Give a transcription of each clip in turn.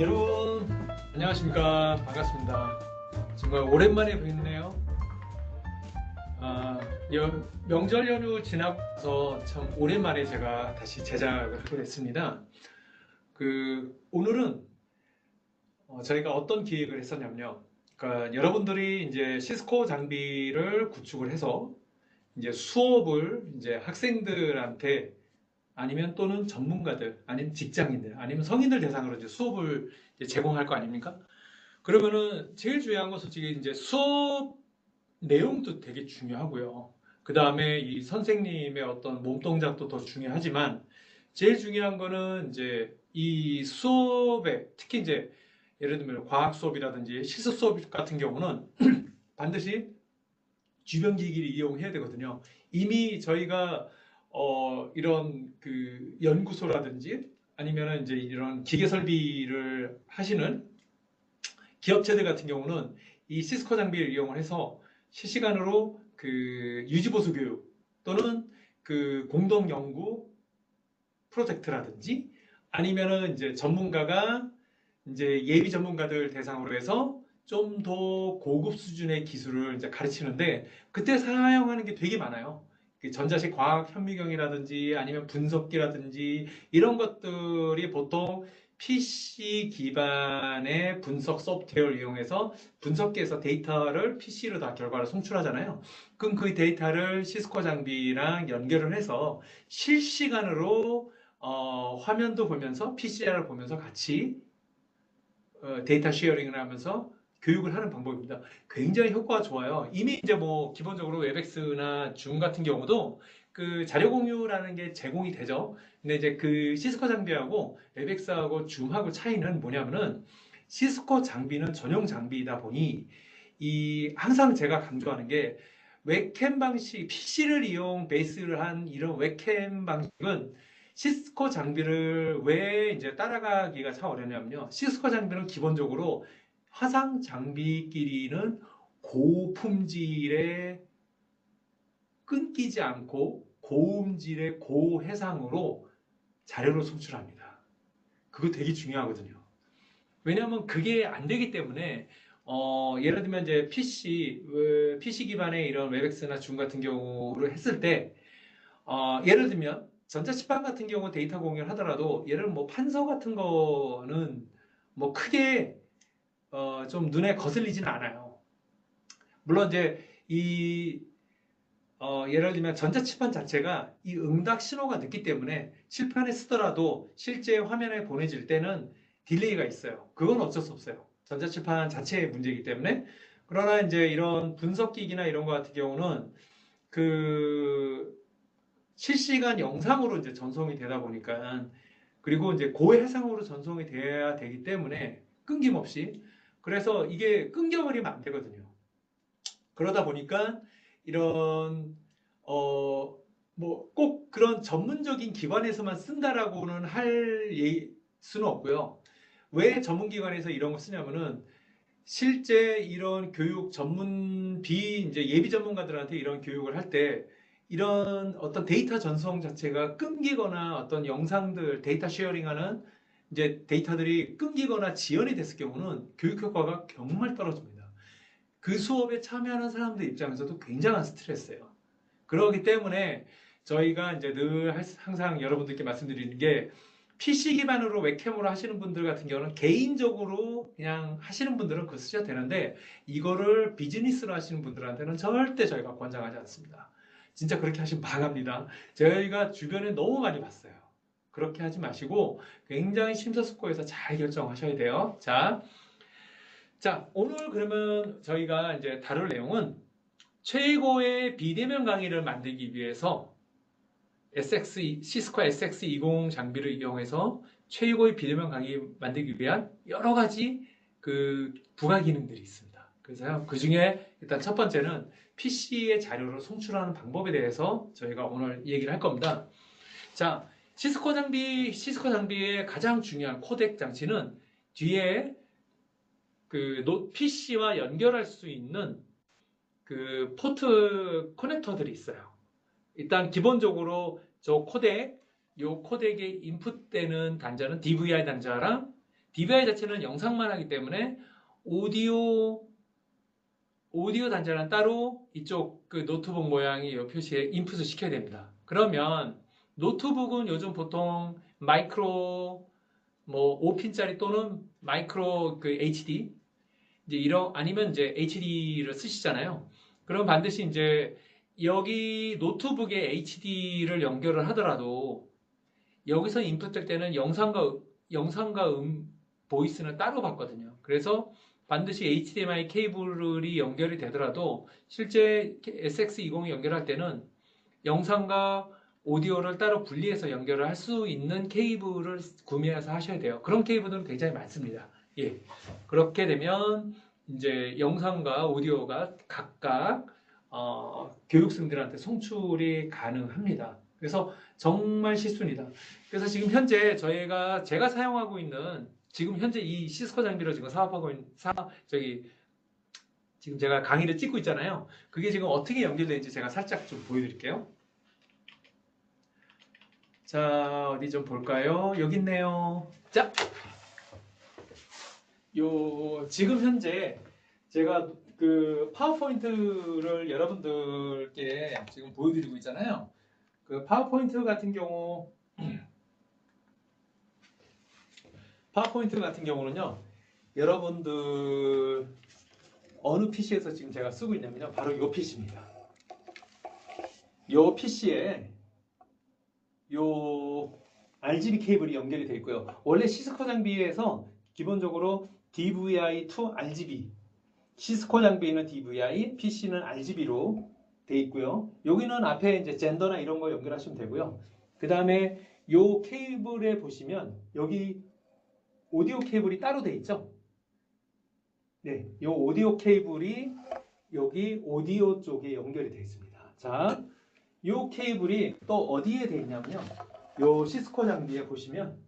여러분 안녕하십니까. 반갑습니다. 정말 오랜만에 뵙네요. 아, 명절 연휴 지나서 참 오랜만에 제가 다시 제작을 하게 됐습니다. 오늘은 저희가 어떤 기획을 했었냐면요. 그러니까 여러분들이 이제 시스코 장비를 구축을 해서 이제 수업을 이제 학생들한테 아니면 또는 전문가들, 아니면 직장인들, 아니면 성인들 대상으로 이제 수업을 이제 제공할 거 아닙니까? 그러면은 제일 중요한 건 솔직히 이제 수업 내용도 되게 중요하고요. 그 다음에 이 선생님의 어떤 몸 동작도 더 중요하지만 제일 중요한 거는 이제 이 수업에 특히 이제 예를 들면 과학 수업이라든지 실습 수업 같은 경우는 반드시 주변 기기를 이용해야 되거든요. 이미 저희가 이런 연구소라든지 아니면 이제 이런 기계 설비를 하시는 기업체들 같은 경우는 이 시스코 장비를 이용해서 실시간으로 유지보수 교육 또는 공동 연구 프로젝트라든지 아니면은 이제 전문가가 이제 예비 전문가들 대상으로 해서 좀 더 고급 수준의 기술을 이제 가르치는데 그때 사용하는 게 되게 많아요. 전자식 과학 현미경이라든지 아니면 분석기라든지 이런 것들이 보통 PC 기반의 분석 소프트웨어를 이용해서 분석기에서 데이터를 PC로 다 결과를 송출하잖아요. 그럼 그 데이터를 시스코 장비랑 연결을 해서 실시간으로 화면도 보면서 PCR을 보면서 같이 데이터 쉐어링을 하면서 교육을 하는 방법입니다. 굉장히 효과가 좋아요. 이미 이제 뭐 기본적으로 웹엑스나 줌 같은 경우도 그 자료 공유라는 게 제공이 되죠. 근데 이제 그 시스코 장비하고 웹엑스하고 줌하고 차이는 뭐냐면은 시스코 장비는 전용 장비이다 보니 이 항상 제가 강조하는 게 웹캠 방식, PC를 이용 베이스를 한 이런 웹캠 방식은 시스코 장비를 왜 이제 따라가기가 참 어렵냐면요. 시스코 장비는 기본적으로 화상 장비끼리는 고품질의 끊기지 않고 고음질의 고해상으로 자료를 송출합니다. 그거 되게 중요하거든요. 왜냐하면 그게 안 되기 때문에 예를 들면 이제 PC 기반의 이런 웹엑스나 줌 같은 경우를 했을 때 예를 들면 전자치판 같은 경우 데이터 공유를 하더라도 예를 들면 뭐 판서 같은 거는 뭐 크게 좀 눈에 거슬리지는 않아요. 물론 이제 이 예를 들면 전자치판 자체가 이 응답 신호가 늦기 때문에 칠판에 쓰더라도 실제 화면에 보내질 때는 딜레이가 있어요. 그건 어쩔 수 없어요. 전자칠판 자체의 문제이기 때문에. 그러나 이제 이런 분석기기나 이런 거 같은 경우는 그 실시간 영상으로 이제 전송이 되다 보니까 그리고 이제 고해상으로 전송이 돼야 되기 때문에 끊김없이 그래서 이게 끊겨버리면 안 되거든요. 그러다 보니까 이런 뭐 꼭 그런 전문적인 기관에서만 쓴다라고는 할 수는 없고요. 왜 전문기관에서 이런 거 쓰냐면은 실제 이런 교육 이제 예비 전문가들한테 이런 교육을 할 때 이런 어떤 데이터 전송 자체가 끊기거나 어떤 영상들 데이터 쉐어링하는 이제 데이터들이 끊기거나 지연이 됐을 경우는 교육 효과가 정말 떨어집니다. 그 수업에 참여하는 사람들 입장에서도 굉장한 스트레스예요. 그렇기 때문에 저희가 이제 늘 항상 여러분들께 말씀드리는 게 PC 기반으로 웹캠으로 하시는 분들 같은 경우는 개인적으로 그냥 하시는 분들은 그거 쓰셔도 되는데 이거를 비즈니스로 하시는 분들한테는 절대 저희가 권장하지 않습니다. 진짜 그렇게 하시면 망합니다. 저희가 주변에 너무 많이 봤어요. 그렇게 하지 마시고 굉장히 심사숙고해서 잘 결정하셔야 돼요. 자, 오늘 그러면 저희가 이제 다룰 내용은 최고의 비대면 강의를 만들기 위해서 시스코 SX20 장비를 이용해서 최고의 비대면 강의 만들기 위한 여러 가지 부가 기능들이 있습니다. 그래서요, 그 중에 일단 첫 번째는 PC의 자료를 송출하는 방법에 대해서 저희가 오늘 얘기를 할 겁니다. 자, 시스코 장비의 가장 중요한 코덱 장치는 뒤에 PC와 연결할 수 있는 포트 커넥터들이 있어요. 일단 기본적으로 요 코덱에 인풋되는 단자는 DVI 단자랑 DVI 자체는 영상만 하기 때문에 오디오 단자는 따로 이쪽 그 노트북 모양의 이 표시에 인풋을 시켜야 됩니다. 그러면 노트북은 요즘 보통 마이크로 뭐 5핀짜리 또는 마이크로 그 HD 이제 이런 아니면 이제 HD를 쓰시잖아요. 그럼 반드시 이제 여기 노트북에 HD를 연결을 하더라도 여기서 인풋될 때는 영상과 보이스는 따로 받거든요. 그래서 반드시 HDMI 케이블이 연결이 되더라도 실제 SX20이 연결할 때는 영상과 오디오를 따로 분리해서 연결을 할 수 있는 케이블을 구매해서 하셔야 돼요. 그런 케이블은 굉장히 많습니다. 예. 그렇게 되면 이제 영상과 오디오가 각각 교육생들한테 송출이 가능합니다. 그래서 정말 실수입니다. 그래서 지금 현재 제가 사용하고 있는 지금 현재 이 시스코 장비로 지금 사업하고 있는 지금 제가 강의를 찍고 있잖아요. 그게 지금 어떻게 연결되는지 제가 살짝 좀 보여드릴게요. 자, 어디 좀 볼까요? 여기 있네요. 자, 지금 현재 제가 그 파워포인트를 여러분들께 지금 보여드리고 있잖아요. 그 파워포인트 같은 경우는요, 여러분들 어느 PC에서 지금 제가 쓰고 있냐면요, 바로 이 PC입니다. 이 PC에 요 RGB 케이블이 연결이 되어 있고요. 원래 시스코 장비에서 기본적으로 DVI to RGB, 시스코 장비는 DVI, PC는 RGB로 되어 있고요. 여기는 앞에 이제 젠더나 이런 거 연결하시면 되고요. 그 다음에 요 케이블에 보시면 여기 오디오 케이블이 따로 되어 있죠. 네, 요 오디오 케이블이 여기 오디오 쪽에 연결이 되어 있습니다. 자, 요 케이블이 또 어디에 되어 있냐면요. 요 시스코 장비에 보시면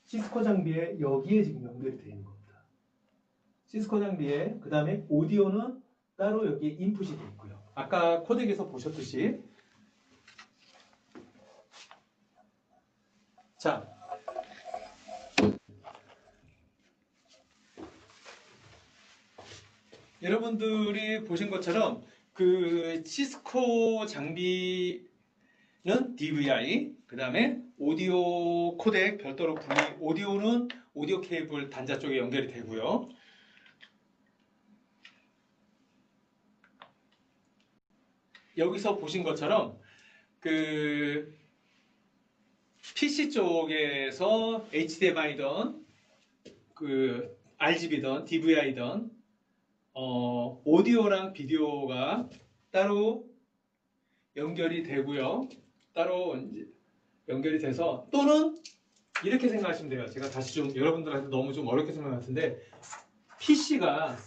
시스코 장비에 여기에 지금 연결이 되어 있는 겁니다. 시스코 장비에 그 다음에 오디오는 따로 여기 인풋이 되어 있고요. 아까 코덱에서 보셨듯이 자, 여러분들이 보신 것처럼 그 시스코 장비는 DVI, 그 다음에 오디오 코덱 별도로 오디오는 오디오 케이블 단자 쪽에 연결이 되고요. 여기서 보신 것처럼 그 PC 쪽에서 HDMI든 그 RGB든 DVI든 오디오랑 비디오가 따로 연결이 되고요. 따로 이제 연결이 돼서 또는 이렇게 생각하시면 돼요. 제가 다시 좀 여러분들한테 너무 좀 어렵게 생각할 같은데 PC가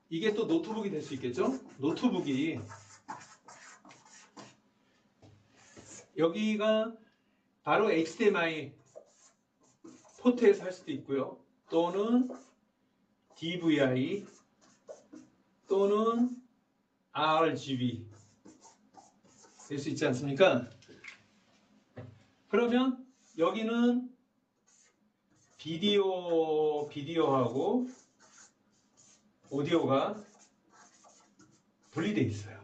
이게 또 노트북이 될 수 있겠죠? 노트북이 여기가 바로 HDMI 포트에서 할 수도 있고요. 또는 DVI 또는 RGB 될 수 있지 않습니까? 그러면 여기는 비디오하고 오디오가 분리되어 있어요.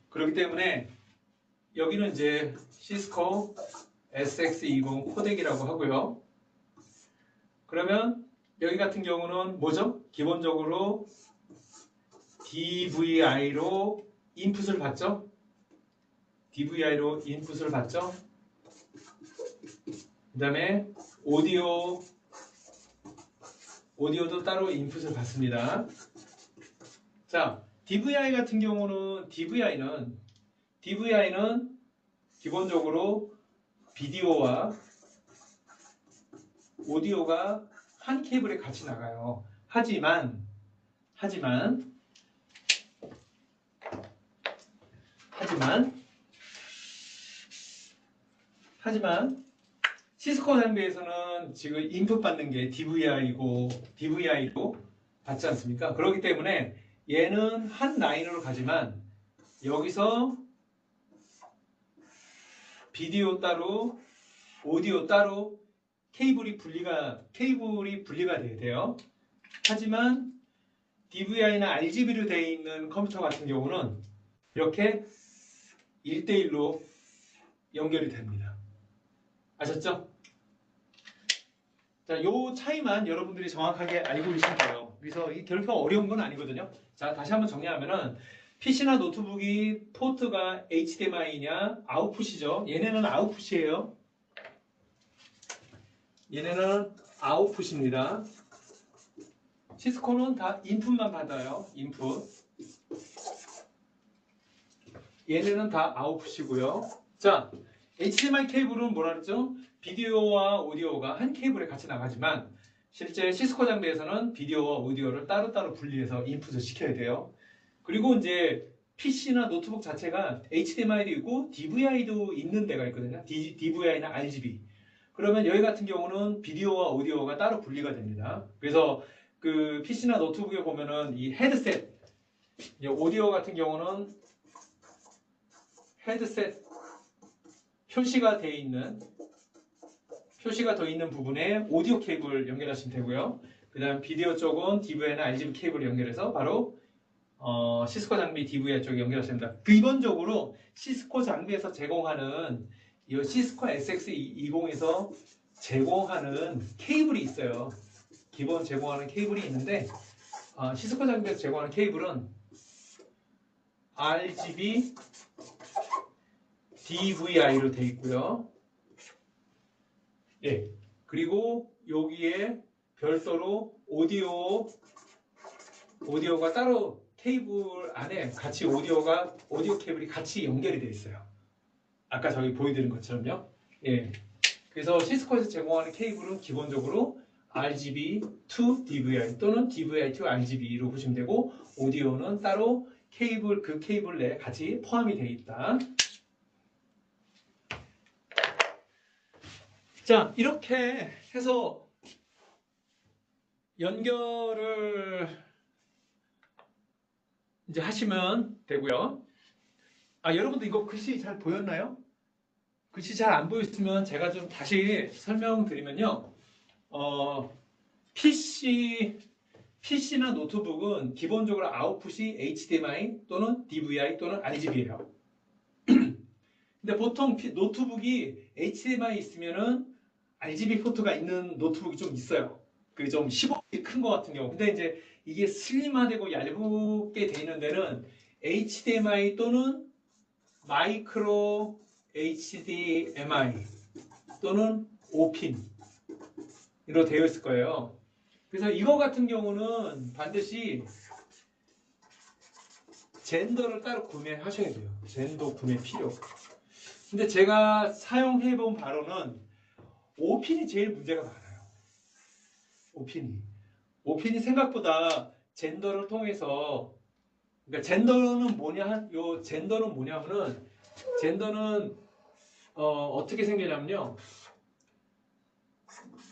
그렇기 때문에 여기는 이제 시스코 SX20 코덱이라고 하고요. 그러면 여기 같은 경우는 뭐죠? 기본적으로 DVI로 인풋을 받죠? DVI로 인풋을 받죠? 그 다음에 오디오도 따로 인풋을 받습니다. 자, DVI 같은 경우는 DVI는 기본적으로 비디오와 오디오가 한 케이블에 같이 나가요. 하지만 시스코 장비에서는 지금 인풋 받는 게 DVI로 받지 않습니까? 그렇기 때문에 얘는 한 라인으로 가지만 여기서 비디오 따로 오디오 따로 케이블이 분리가 돼요. 하지만 DVI나 RGB로 되어 있는 컴퓨터 같은 경우는 이렇게 1대1로 연결이 됩니다. 아셨죠? 자, 요 차이만 여러분들이 정확하게 알고 계시면 돼요. 그래서 이게 결코 어려운 건 아니거든요. 자, 다시 한번 정리하면은 PC나 노트북이 포트가 HDMI냐 아웃풋이죠. 얘네는 아웃풋이에요. 얘네는 아웃풋입니다. 시스코는 다 인풋만 받아요. 인풋. 얘네는 다 아웃풋이고요. 자, HDMI 케이블은 뭐라 그랬죠? 비디오와 오디오가 한 케이블에 같이 나가지만 실제 시스코 장비에서는 비디오와 오디오를 따로따로 분리해서 인풋을 시켜야 돼요. 그리고 이제 PC나 노트북 자체가 HDMI도 있고 DVI도 있는 데가 있거든요. DVI나 RGB. 그러면 여기 같은 경우는 비디오와 오디오가 따로 분리가 됩니다. 그래서 그 PC나 노트북에 보면은 이 헤드셋, 오디오 같은 경우는 헤드셋 표시가 돼 있는 부분에 오디오 케이블 연결하시면 되고요. 그 다음 비디오 쪽은 DVI나 RGB 케이블을 연결해서 바로 시스코 장비 DVI 쪽에 연결하시면 됩니다. 기본적으로 시스코 장비에서 제공하는 이 시스코 SX20에서 제공하는 케이블이 있어요. 기본 제공하는 케이블이 있는데 시스코 장비에서 제공하는 케이블은 RGB DVI로 되어 있고요. 예. 그리고 여기에 별도로 오디오가 따로 케이블 안에 같이 오디오 케이블이 같이 연결이 되어 있어요. 아까 저기 보여드린 것처럼요. 예. 그래서 시스코에서 제공하는 케이블은 기본적으로 RGB to DVI 또는 DVI to RGB로 보시면 되고 오디오는 따로 그 케이블 내에 같이 포함이 되어 있다. 자, 이렇게 해서 연결을 이제 하시면 되고요. 여러분들 이거 글씨 잘 보였나요? 글씨 잘 안 보였으면 제가 좀 다시 설명드리면요. PC나 노트북은 기본적으로 아웃풋이 HDMI 또는 DVI 또는 RGB예요. 근데 보통 노트북이 HDMI 있으면은 RGB 포트가 있는 노트북이 좀 있어요. 그게 좀 15인치 큰 거 같은 경우. 근데 이제 이게 슬림화되고 얇게 돼 있는 데는 HDMI 또는 마이크로 HDMI 또는 5핀으로 되어 있을 거예요. 그래서 이거 같은 경우는 반드시 젠더를 따로 구매하셔야 돼요. 젠더 구매 필요. 근데 제가 사용해 본 바로는 5핀이 제일 문제가 많아요. 5핀이 생각보다 젠더를 통해서 그러니까 젠더는 뭐냐면은 젠더는 어떻게 생기냐면요.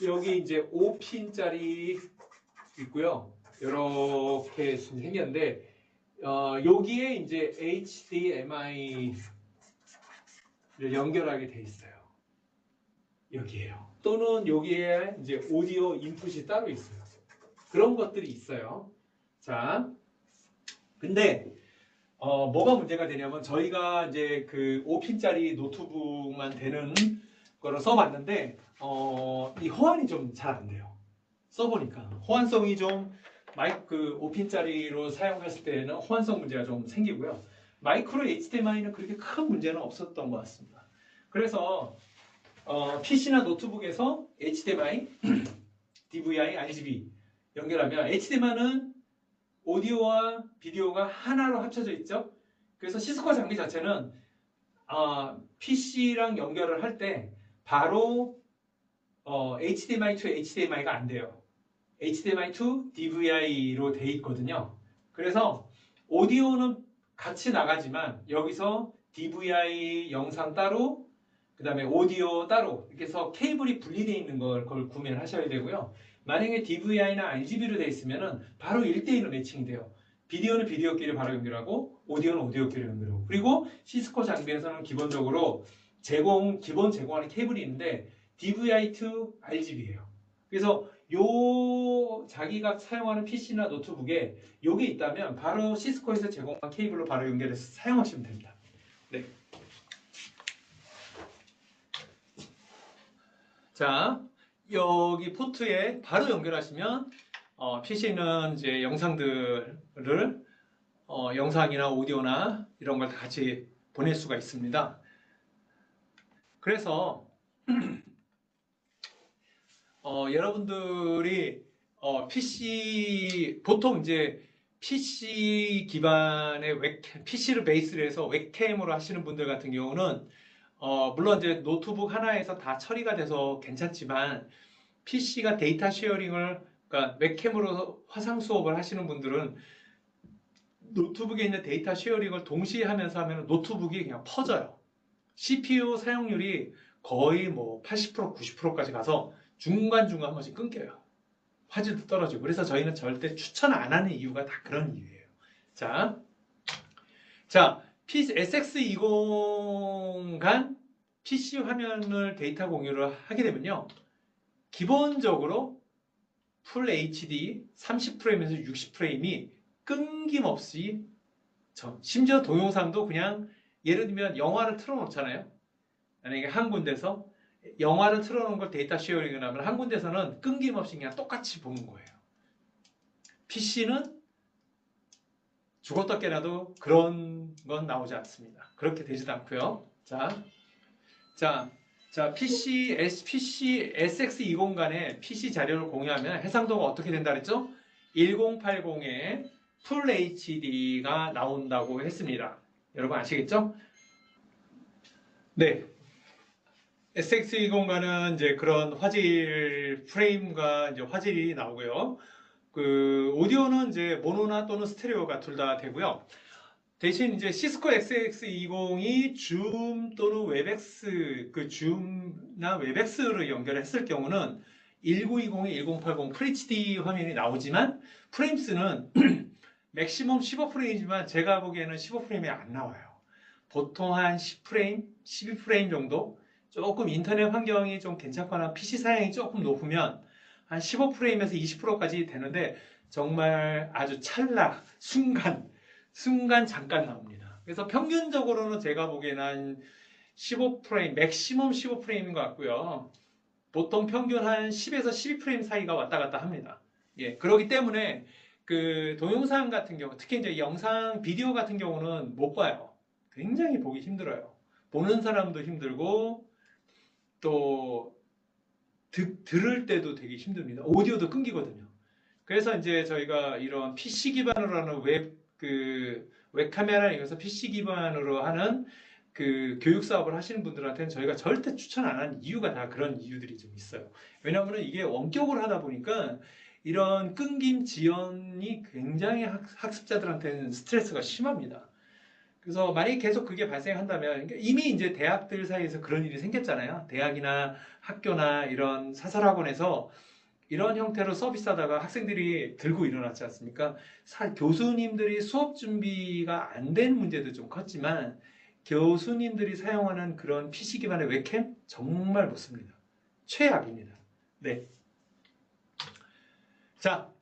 여기 이제 5핀짜리 있고요. 이렇게 생겼는데 여기에 이제 HDMI를 연결하게 돼 있어요. 여기에요. 또는 여기에 이제 오디오 인풋이 따로 있어요. 그런 것들이 있어요. 자, 근데 뭐가 문제가 되냐면 저희가 이제 그 5핀짜리 노트북만 되는 거를 써봤는데 이 호환이 좀 잘 안 돼요. 써보니까 호환성이 좀 그 5핀짜리로 사용했을 때는 호환성 문제가 좀 생기고요. 마이크로 HDMI는 그렇게 큰 문제는 없었던 것 같습니다. 그래서 PC나 노트북에서 HDMI, DVI, RGB 연결하면 HDMI는 오디오와 비디오가 하나로 합쳐져 있죠. 그래서 시스코 장비 자체는 PC랑 연결을 할 때 바로 HDMI to HDMI가 안 돼요. HDMI to DVI로 돼 있거든요. 그래서 오디오는 같이 나가지만 여기서 DVI 영상 따로 그 다음에 오디오 따로 이렇게 해서 케이블이 분리되어 있는 그걸 구매를 하셔야 되고요. 만약에 DVI나 RGB로 되어 있으면 바로 1대1로 매칭이 돼요. 비디오는 비디오끼리 바로 연결하고 오디오는 오디오끼리 연결하고 그리고 시스코 장비에서는 기본적으로 기본 제공하는 케이블이 있는데 DVI2 RGB예요. 그래서 요 자기가 사용하는 PC나 노트북에 요게 있다면 바로 시스코에서 제공한 케이블로 바로 연결해서 사용하시면 됩니다. 네. 자, 여기 포트에 바로 연결하시면 PC는 이제 영상들을 영상이나 오디오나 이런 걸 다 같이 보낼 수가 있습니다. 그래서 여러분들이 PC 보통 이제 PC 기반의 PC를 베이스로 해서 웹캠으로 하시는 분들 같은 경우는 물론 이제 노트북 하나에서 다 처리가 돼서 괜찮지만 PC가 데이터 쉐어링을 그러니까 웹캠으로 화상 수업을 하시는 분들은 노트북에 있는 데이터 쉐어링을 동시에 하면서 하면 노트북이 그냥 퍼져요. CPU 사용률이 거의 뭐 80%, 90%까지 가서 중간중간 한 번씩 끊겨요. 화질도 떨어지고. 그래서 저희는 절대 추천 안 하는 이유가 다 그런 이유예요. 자, SX20 간 PC 화면을 데이터 공유를 하게 되면요. 기본적으로 풀 HD 30프레임에서 60프레임이 끊김없이 심지어 동영상도 그냥 예를 들면 영화를 틀어놓잖아요. 만약에 한 군데서 영화를 틀어놓은 걸 데이터 쉐어링을 하면 한 군데서는 끊김없이 그냥 똑같이 보는 거예요. PC는 죽었다 깨나도 그런 건 나오지 않습니다. 그렇게 되지도 않고요. PC SX20 간에 PC 자료를 공유하면 해상도가 어떻게 된다 그랬죠? 1080에 풀 HD가 나온다고 했습니다. 여러분 아시겠죠? 네. SX20과는 이제 그런 화질 프레임과 이제 화질이 나오고요. 그 오디오는 이제 모노나 또는 스테레오가 둘 다 되고요. 대신 이제 시스코 SX20이 줌 또는 웹엑스 그 줌나 웹엑스를 연결했을 경우는 1920에 1080 FHD 화면이 나오지만 프레임수는 맥시멈 15프레임이지만 제가 보기에는 15프레임이 안 나와요. 보통 한 10프레임, 12프레임 정도 조금 인터넷 환경이 좀 괜찮거나 PC 사양이 조금 높으면 한 15프레임에서 20%까지 되는데 정말 아주 찰나, 순간 잠깐 나옵니다. 그래서 평균적으로는 제가 보기에는 한 15프레임, 맥시멈 15프레임인 것 같고요. 보통 평균 한 10에서 12프레임 사이가 왔다 갔다 합니다. 예, 그렇기 때문에 그 동영상 같은 경우, 특히 이제 영상, 비디오 같은 경우는 못 봐요. 굉장히 보기 힘들어요. 보는 사람도 힘들고 또 들을 때도 되게 힘듭니다. 오디오도 끊기거든요. 그래서 이제 저희가 이런 PC 기반으로 하는 웹카메라 이용해서 PC 기반으로 하는 그 교육 사업을 하시는 분들한테는 저희가 절대 추천 안 하는 이유가 다 그런 이유들이 좀 있어요. 왜냐하면 이게 원격으로 하다 보니까 이런 끊김 지연이 굉장히 학습자들한테는 스트레스가 심합니다. 그래서 만약에 계속 그게 발생한다면 그러니까 이미 이제 대학들 사이에서 그런 일이 생겼잖아요. 대학이나 학교나 이런 사설학원에서 이런 형태로 서비스하다가 학생들이 들고 일어났지 않습니까? 교수님들이 수업 준비가 안 된 문제도 좀 컸지만 교수님들이 사용하는 그런 PC 기반의 웹캠 정말 못습니다. 최악입니다. 네. 자,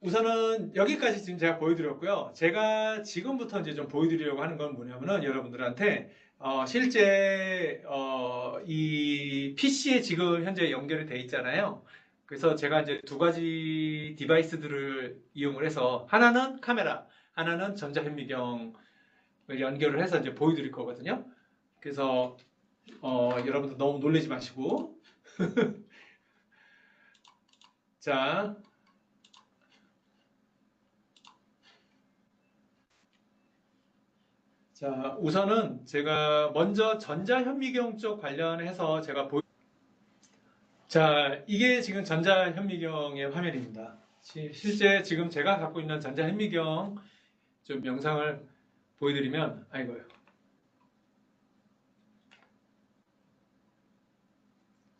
우선은 여기까지 지금 제가 보여드렸고요. 제가 지금부터 이제 좀 보여드리려고 하는 건 뭐냐면은 여러분들한테 실제 이 PC에 지금 현재 연결이 돼 있잖아요. 그래서 제가 이제 두 가지 디바이스들을 이용을 해서 하나는 카메라, 하나는 전자현미경을 연결을 해서 이제 보여드릴 거거든요. 그래서 여러분들 너무 놀라지 마시고 자. 자, 우선은 제가 먼저 전자현미경 쪽 관련해서 자, 이게 지금 전자현미경의 화면입니다. 실제 지금 제가 갖고 있는 전자현미경 좀 영상을 보여드리면, 아이고요.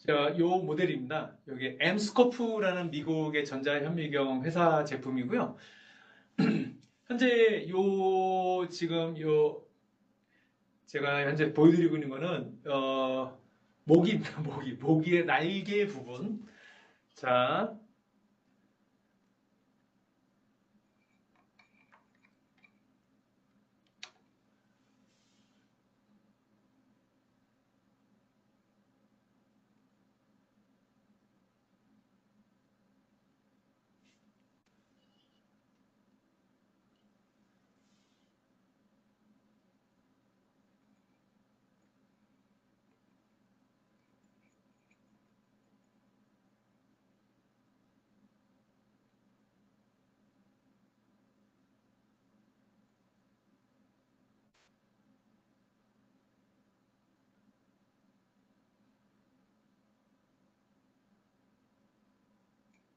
자, 요 모델입니다. 여기 엠스코프라는 미국의 전자현미경 회사 제품이고요. 현재 지금 제가 현재 보여드리고 있는 거는 모기입니다. 모기의 날개 부분. 자,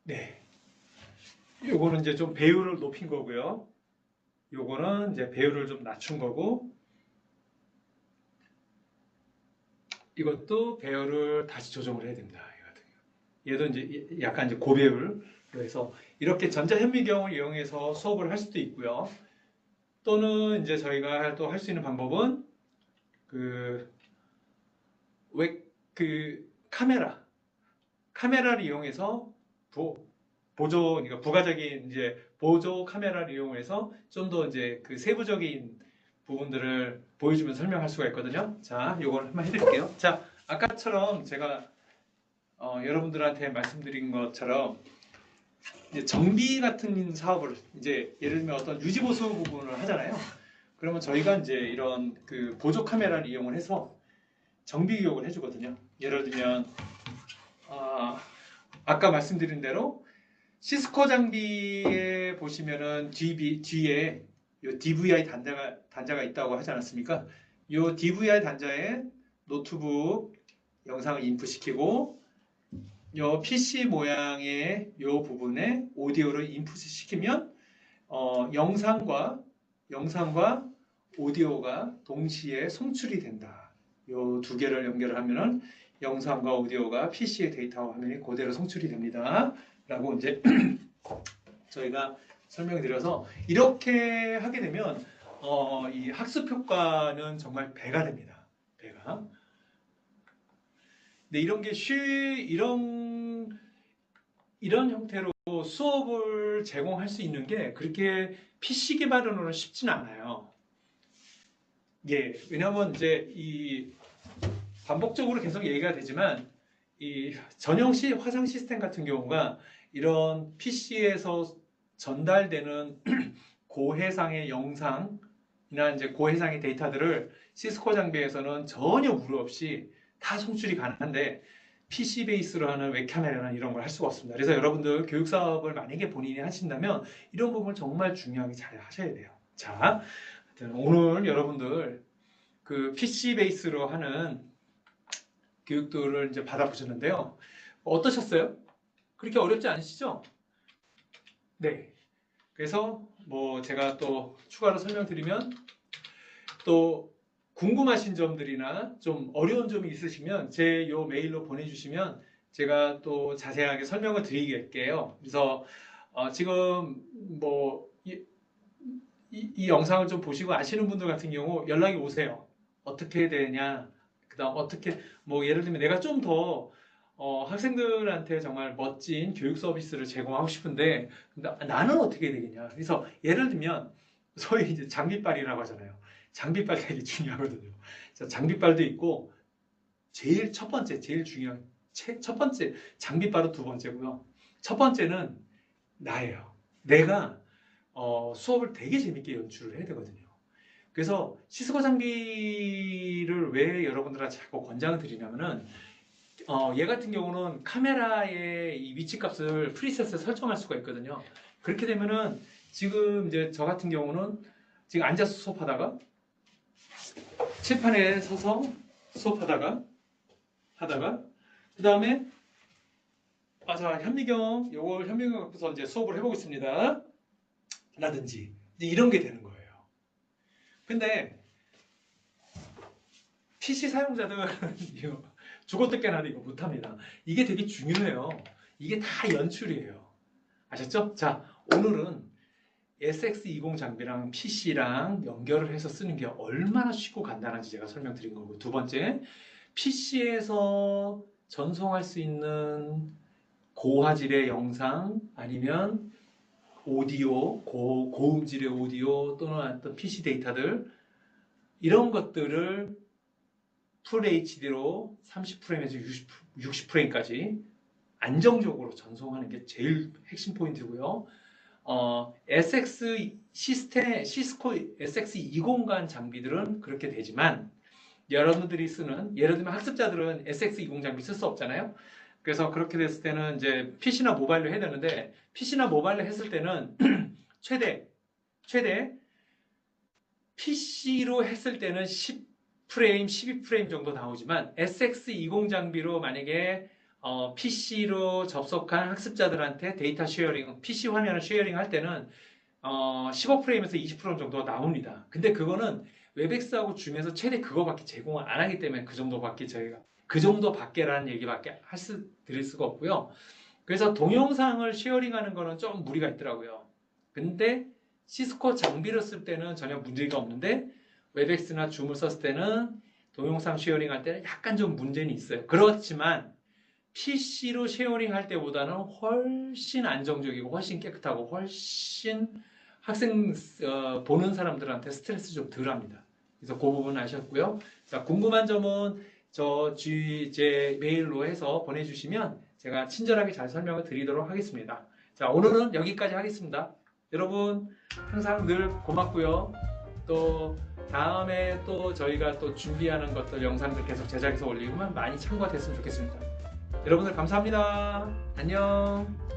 네. 요거는 이제 좀 배율을 높인 거고요. 요거는 이제 배율을 좀 낮춘 거고, 이것도 배열을 다시 조정을 해야 됩니다. 얘도 이제 약간 이제 고배율로 해서 이렇게 전자현미경을 이용해서 수업을 할 수도 있고요. 또는 이제 저희가 또 할 수 있는 방법은 그, 카메라를 이용해서 그러니까 부가적인 이제 보조 카메라를 이용해서 좀 더 이제 그 세부적인 부분들을 보여주면 설명할 수가 있거든요. 자, 요걸 한번 해드릴게요. 자, 아까처럼 제가 여러분들한테 말씀드린 것처럼 이제 정비 같은 사업을 이제 예를 들면 어떤 유지 보수 부분을 하잖아요. 그러면 저희가 이제 이런 그 보조 카메라를 이용을 해서 정비 교육을 해주거든요. 예를 들면 아까 말씀드린 대로 시스코 장비에 보시면은 뒤에 요 DVI 단자가 있다고 하지 않았습니까? 요 DVI 단자에 노트북 영상을 인풋시키고 요 PC 모양의 요 부분에 오디오를 인풋시키면 영상과 오디오가 동시에 송출이 된다. 요 두 개를 연결을 하면은 영상과 오디오가 PC의 데이터 화면에 그대로 송출이 됩니다. 라고 이제 저희가 설명을 드려서 이렇게 하게 되면 이 학습 효과는 정말 배가 됩니다. 배가. 근데 이런 형태로 수업을 제공할 수 있는 게 그렇게 PC 기반으로는 쉽지는 않아요. 예, 왜냐하면 이제 이 반복적으로 계속 얘기가 되지만 이 전용 화상 시스템 같은 경우가 이런 PC에서 전달되는 고해상의 영상이나 이제 고해상의 데이터들을 시스코 장비에서는 전혀 우려 없이 다 송출이 가능한데 PC 베이스로 하는 웹카메라는 이런 걸 할 수가 없습니다. 그래서 여러분들 교육 사업을 만약에 본인이 하신다면 이런 부분을 정말 중요하게 잘 하셔야 돼요. 자, 오늘 여러분들 그 PC 베이스로 하는 교육들을 이제 받아보셨는데요. 어떠셨어요? 그렇게 어렵지 않으시죠? 네. 그래서 뭐 제가 또 추가로 설명드리면 또 궁금하신 점들이나 좀 어려운 점이 있으시면 제 요 메일로 보내주시면 제가 또 자세하게 설명을 드리겠게요. 그래서 지금 뭐 이 영상을 좀 보시고 아시는 분들 같은 경우 연락이 오세요. 어떻게 해야 되냐? 그다음 어떻게 뭐 예를 들면 내가 좀 더 학생들한테 정말 멋진 교육 서비스를 제공하고 싶은데 근데 나는 어떻게 해야 되겠냐? 그래서 예를 들면 소위 이제 장비빨이라고 하잖아요. 장비빨 되게 중요하거든요. 장비빨도 있고 제일 첫 번째 제일 중요한 첫 번째 장비빨은 두 번째고요. 첫 번째는 나예요. 내가 수업을 되게 재밌게 연출을 해야 되거든요. 그래서 시스코 장비를 왜 여러분들한테 자꾸 권장을 드리냐면은 얘 같은 경우는 카메라의 이 위치 값을 프리셋에 설정할 수가 있거든요. 그렇게 되면은 지금 이제 저 같은 경우는 지금 앉아서 수업하다가 칠판에 서서 수업하다가 그 다음에 자 현미경 갖고서 이제 수업을 해보겠습니다. 라든지 이런 게 되는 거예요. 근데 PC 사용자들은 죽어도 깨나도 이거 못합니다. 이게 되게 중요해요. 이게 다 연출이에요. 아셨죠? 자, 오늘은 SX20 장비랑 PC랑 연결을 해서 쓰는 게 얼마나 쉽고 간단한지 제가 설명드린 거고 두 번째, PC에서 전송할 수 있는 고화질의 영상 아니면 오디오, 고음질의 오디오 또는 어떤 PC 데이터들 이런 것들을 풀 HD로 30프레임에서 60프레임까지 안정적으로 전송하는 게 제일 핵심 포인트고요. SX 시스템, 시스코 SX20간 장비들은 그렇게 되지만 여러분들이 쓰는, 예를 들면 학습자들은 SX20 장비 쓸 수 없잖아요. 그래서 그렇게 됐을 때는 이제 PC나 모바일로 해야 되는데, PC나 모바일로 했을 때는 최대 PC로 했을 때는 10프레임, 12프레임 정도 나오지만 SX20 장비로 만약에 PC로 접속한 학습자들한테 데이터 쉐어링, PC 화면을 쉐어링 할 때는 15프레임에서 20프레임 정도 나옵니다. 근데 그거는 웹엑스하고 줌에서 최대 그거밖에 제공을 안 하기 때문에 그 정도밖에 저희가 그 정도밖에라는 얘기밖에 드릴 수가 없고요. 그래서 동영상을 쉐어링하는 거는 좀 무리가 있더라고요. 근데 시스코 장비를 쓸 때는 전혀 문제가 없는데 웹엑스나 줌을 썼을 때는 동영상 쉐어링 할 때는 약간 좀 문제는 있어요. 그렇지만 PC로 쉐어링 할 때보다는 훨씬 안정적이고 훨씬 깨끗하고 훨씬 학생 보는 사람들한테 스트레스 좀 덜합니다. 그래서 그 부분 아셨고요. 자, 궁금한 점은 제 메일로 해서 보내주시면 제가 친절하게 잘 설명을 드리도록 하겠습니다. 자, 오늘은 여기까지 하겠습니다. 여러분 항상 늘 고맙고요. 또 다음에 또 저희가 또 준비하는 것들 영상들 계속 제작해서 올리면 많이 참고가 됐으면 좋겠습니다. 여러분들 감사합니다. 안녕.